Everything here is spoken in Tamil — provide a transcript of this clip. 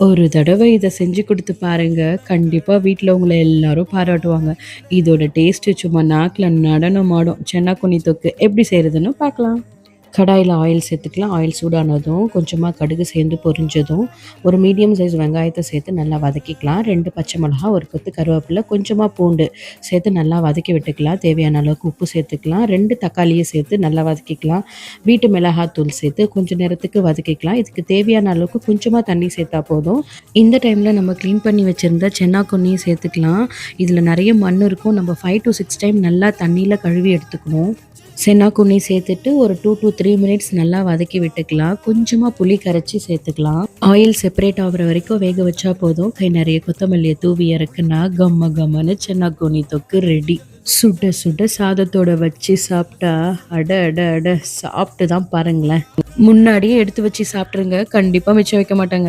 ஒரு தடவை இத செஞ்சு குடுத்து பாருங்க. கண்டிப்பா வீட்ல உங்கள எல்லாரும் பாராட்டுவாங்க. இதோட டேஸ்ட்டு சும்மா நாக்குல நடனமாடும். சென்னாக்குன்னி தொக்கு எப்படி செய்றதுன்னு பார்க்கலாம். கடாயில ஆயில் சேர்த்துக்கலாம். ஆயில் சூடானதும் கொஞ்சமா கடுகு சேர்ந்து பொரிஞ்சதும், ஒரு மீடியம் சைஸ் வெங்காயத்த சேர்த்து நல்லா வதக்கிக்கலாம். 2 பச்சை மிளகா, ஒரு கொத்து கருவேப்பில, கொஞ்சமா பூண்டு சேர்த்து நல்லா வதக்கி விட்டுக்கலாம். தேவையான அளவுக்கு உப்பு சேர்த்துக்கலாம். 2 தக்காளிய சேர்த்து நல்லா வதக்கிக்கலாம். வீட்டு மிளகாத்தூள் சேர்த்து கொஞ்ச நேரத்துக்கு வதக்கிக்கலாம். இதுக்கு தேவையான அளவுக்கு கொஞ்சமா தண்ணி சேர்த்தா போதும். இந்த டைம்ல நம்ம கிளீன் பண்ணி வச்சிருந்த சென்னாக்குன்னியும் சேர்த்துக்கலாம். இதுல நெறைய மண் இருக்கும். நம்ம 5 to 6 டைம் நல்லா தண்ணீல கழுவி எடுத்துக்கணும். சென்னாக்குன்னி சேர்த்துட்டு ஒரு 2 to 3 மினிட்ஸ் நல்லா வதக்கி விட்டுக்கலாம். கொஞ்சமா புளி கரைச்சி சேர்த்துக்கலாம். ஆயில் செப்பரேட் ஆகுற வரைக்கும் வேக வச்சா போதும். கை நிறைய கொத்தமல்லிய தூவி இறக்குனா கம்ம கம்மன்னு சென்னாக்குன்னி தொக்கு ரெடி. சுட சுட சாதத்தோட வச்சு சாப்பிட்டா அட அட அட சாப்பிட்டு தான் பாருங்களேன். முன்னாடியே எடுத்து வச்சு சாப்பிட்ருங்க. கண்டிப்பா மிச்சம் வைக்க மாட்டாங்க.